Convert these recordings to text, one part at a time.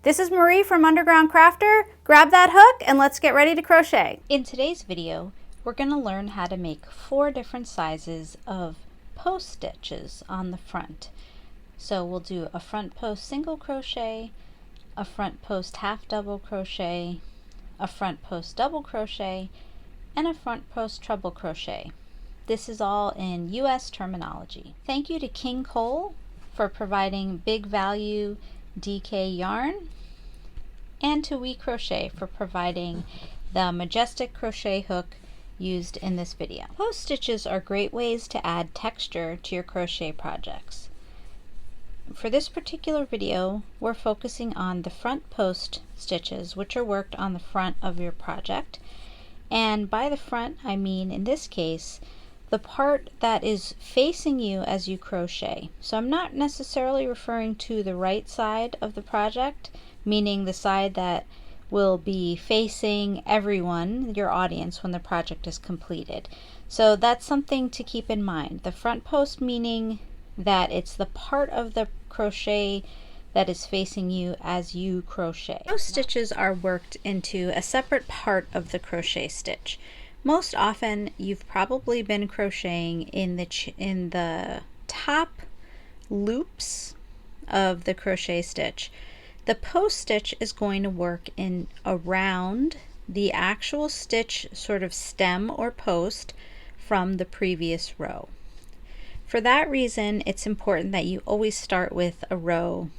This is Marie from Underground Crafter. Grab that hook and let's get ready to crochet. In today's video, we're going to learn how to make 4 different sizes of post stitches on the front. So we'll do a front post single crochet, a front post half double crochet, a front post double crochet, and a front post treble crochet. This is all in US terminology. Thank you to King Cole for providing big value DK yarn, and to WeCrochet for providing the majestic crochet hook used in this video. Post stitches are great ways to add texture to your crochet projects. For this particular video, we're focusing on the front post stitches, which are worked on the front of your project. And by the front, I mean, in this case, the part that is facing you as you crochet. So I'm not necessarily referring to the right side of the project, meaning the side that will be facing everyone, your audience, when the project is completed. So that's something to keep in mind. The front post meaning that it's the part of the crochet that is facing you as you crochet. Post stitches are worked into a separate part of the crochet stitch. Most often you've probably been crocheting in the top loops of the crochet stitch. The post stitch is going to work in around the actual stitch sort of stem or post from the previous row. For that reason, it's important that you always start with a row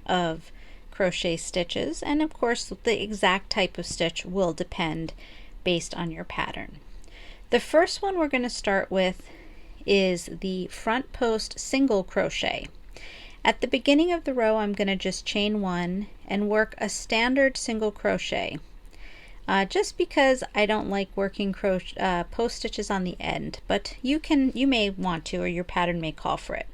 of crochet stitches, and of course the exact type of stitch will depend based on your pattern. The first one we're going to start with is the front post single crochet. At the beginning of the row, I'm going to just chain 1 and work a standard single crochet. Just because I don't like working post stitches on the end, but you may want to, or your pattern may call for it.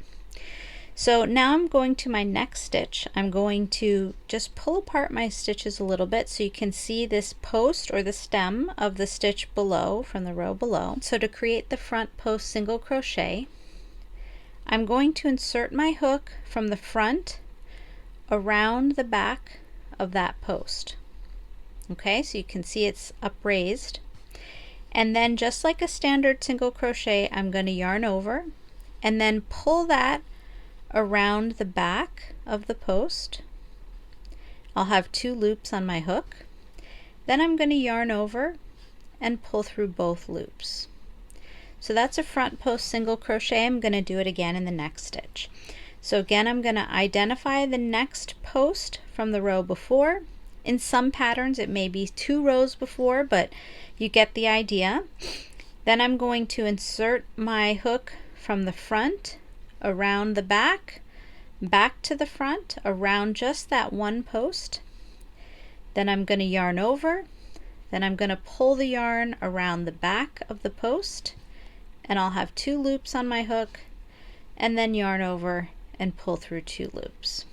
So now I'm going to my next stitch. I'm going to just pull apart my stitches a little bit so you can see this post or the stem of the stitch below from the row below. So to create the front post single crochet, I'm going to insert my hook from the front around the back of that post. Okay, so you can see it's upraised. And then just like a standard single crochet, I'm going to yarn over and then pull that around the back of the post. I'll have 2 loops on my hook. Then I'm going to yarn over and pull through both loops. So that's a front post single crochet. I'm going to do it again in the next stitch. So again, I'm going to identify the next post from the row before. In some patterns it may be 2 rows before, but you get the idea. Then I'm going to insert my hook from the front around the back to the front, around just that one post. Then I'm going to yarn over, then I'm going to pull the yarn around the back of the post, and I'll have 2 loops on my hook, and then yarn over and pull through 2 loops.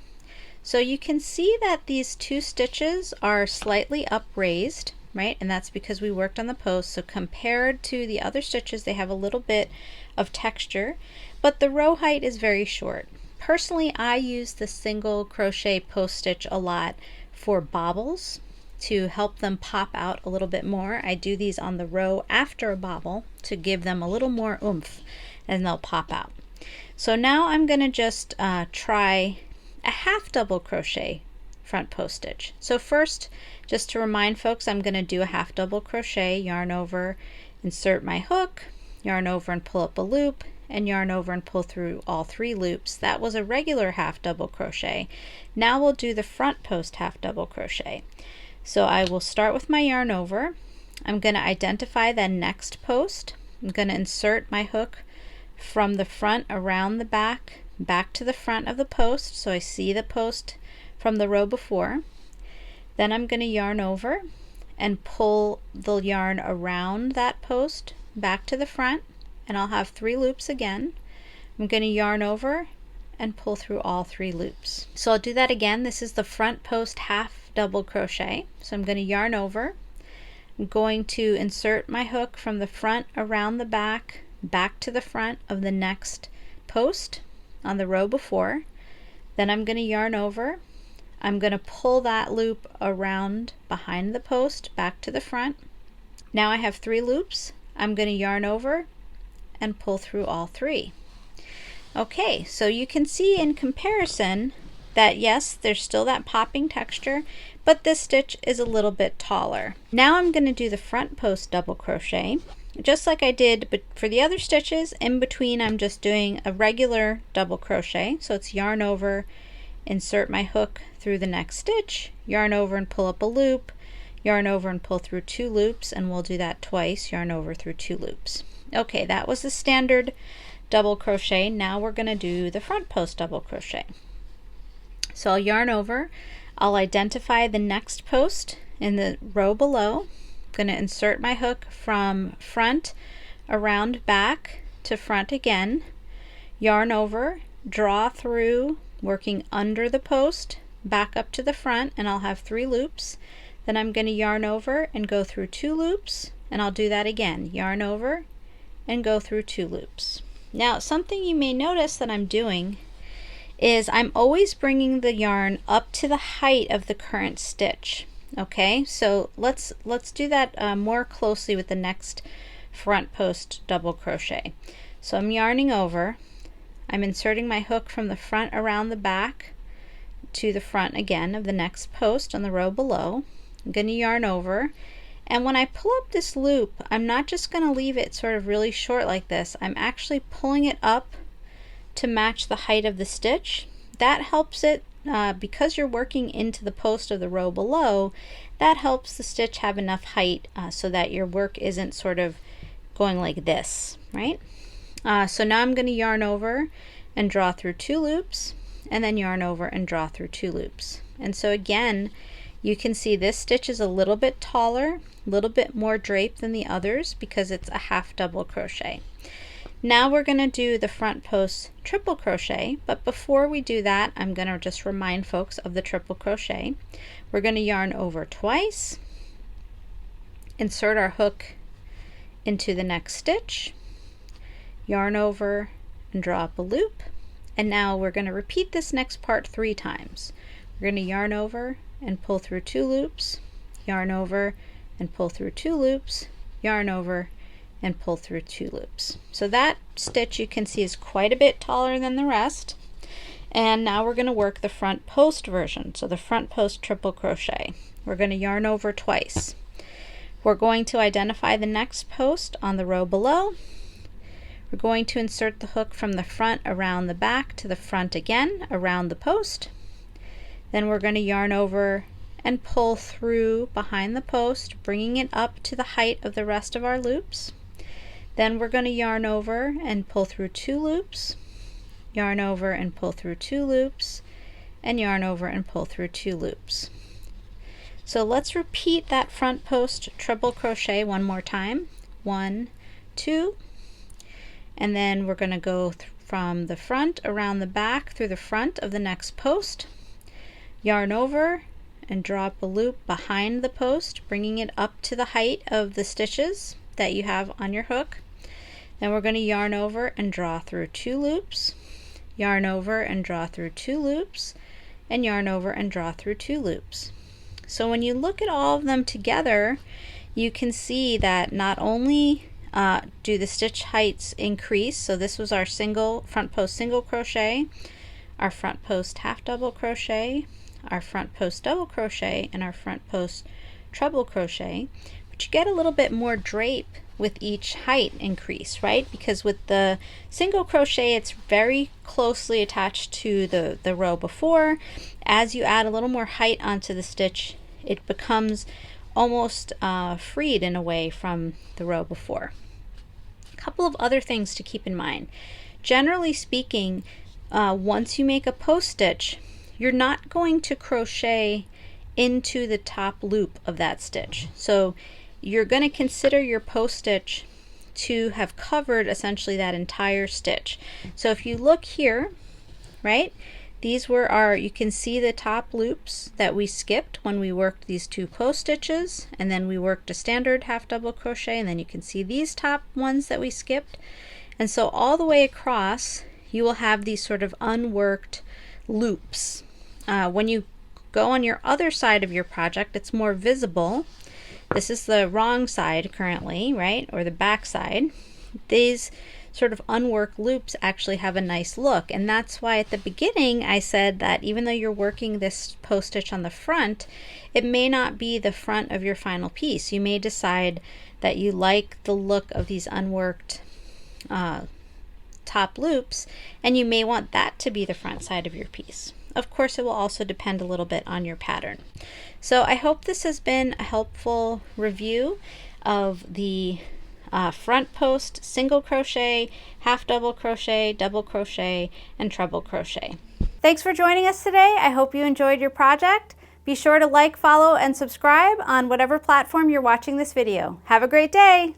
So you can see that these 2 stitches are slightly upraised, right? And that's because we worked on the post. So compared to the other stitches, they have a little bit of texture, but the row height is very short. Personally, I use the single crochet post stitch a lot for bobbles to help them pop out a little bit more. I do these on the row after a bobble to give them a little more oomph, and they'll pop out. So now I'm going to just try a half double crochet front post stitch. So first, just to remind folks, I'm going to do a half double crochet, yarn over, insert my hook, yarn over and pull up a loop, and yarn over and pull through all 3 loops. That was a regular half double crochet. Now we'll do the front post half double crochet. So I will start with my yarn over. I'm going to identify the next post. I'm going to insert my hook from the front around the back to the front of the post, so I see the post from the row before. Then I'm going to yarn over and pull the yarn around that post back to the front, and I'll have 3 loops again. I'm going to yarn over and pull through all 3 loops. So I'll do that again. This is the front post half double crochet. So I'm going to yarn over. I'm going to insert my hook from the front around the back to the front of the next post on the row before. Then I'm going to yarn over. I'm going to pull that loop around behind the post back to the front. Now I have 3 loops. I'm going to yarn over and pull through all 3. Okay, so you can see in comparison that yes, there's still that popping texture, but this stitch is a little bit taller. Now I'm going to do the front post double crochet just like I did, but for the other stitches in between I'm just doing a regular double crochet. So it's yarn over, insert my hook through the next stitch, yarn over and pull up a loop, yarn over and pull through 2 loops, and we'll do that twice, yarn over through 2 loops. Okay, that was the standard double crochet. Now we're going to do the front post double crochet. So I'll yarn over, I'll identify the next post in the row below. I'm going to insert my hook from front around back to front again, yarn over, draw through, working under the post, back up to the front, and I'll have 3 loops. Then I'm going to yarn over and go through 2 loops, and I'll do that again, yarn over and go through 2 loops. Now something you may notice that I'm doing is I'm always bringing the yarn up to the height of the current stitch. Okay, so let's do that more closely with the next front post double crochet. So I'm yarning over, I'm inserting my hook from the front around the back to the front again of the next post on the row below. I'm going to yarn over, and when I pull up this loop, I'm not just going to leave it sort of really short like this. I'm actually pulling it up to match the height of the stitch. That helps it, because you're working into the post of the row below, that helps the stitch have enough height so that your work isn't sort of going like this, right? So now I'm going to yarn over and draw through 2 loops, and then yarn over and draw through 2 loops. And so again, you can see this stitch is a little bit taller, a little bit more draped than the others because it's a half double crochet. Now we're going to do the front post triple crochet, but before we do that, I'm going to just remind folks of the triple crochet. We're going to yarn over twice, insert our hook into the next stitch, yarn over and draw up a loop, and now we're going to repeat this next part 3 times. We're going to yarn over and pull through 2 loops, yarn over and pull through 2 loops, yarn over and pull through 2 loops. So that stitch you can see is quite a bit taller than the rest. And now we're going to work the front post version, so the front post triple crochet. We're going to yarn over twice. We're going to identify the next post on the row below. We're going to insert the hook from the front around the back to the front again around the post. Then we're going to yarn over and pull through behind the post, bringing it up to the height of the rest of our loops. Then we're going to yarn over and pull through 2 loops, yarn over and pull through 2 loops, and yarn over and pull through 2 loops. So let's repeat that front post triple crochet one more time. 1, 2, and then we're going to go from the front around the back through the front of the next post, yarn over and draw up a loop behind the post, bringing it up to the height of the stitches that you have on your hook. Then we're going to yarn over and draw through 2 loops, yarn over and draw through 2 loops, and yarn over and draw through 2 loops. So when you look at all of them together, you can see that not only do the stitch heights increase, so this was our single front post single crochet, our front post half double crochet, our front post double crochet, and our front post treble crochet, but you get a little bit more drape with each height increase, right? Because with the single crochet, it's very closely attached to the row before. As you add a little more height onto the stitch, it becomes almost freed in a way from the row before. A couple of other things to keep in mind. Generally speaking, once you make a post stitch, you're not going to crochet into the top loop of that stitch. So you're going to consider your post stitch to have covered essentially that entire stitch. So if you look here, right, these were our, you can see the top loops that we skipped when we worked these 2 post stitches, and then we worked a standard half double crochet, and then you can see these top ones that we skipped. And so all the way across you will have these sort of unworked loops. When you go on your other side of your project, it's more visible. This is the wrong side currently, right? Or the back side. These sort of unworked loops actually have a nice look, and that's why at the beginning I said that even though you're working this post stitch on the front, it may not be the front of your final piece. You may decide that you like the look of these unworked top loops, and you may want that to be the front side of your piece. Of course, it will also depend a little bit on your pattern. So I hope this has been a helpful review of the front post single crochet, half double crochet, double crochet, and treble crochet. Thanks for joining us today. I hope you enjoyed your project. Be sure to like, follow, and subscribe on whatever platform you're watching this video. Have a great day!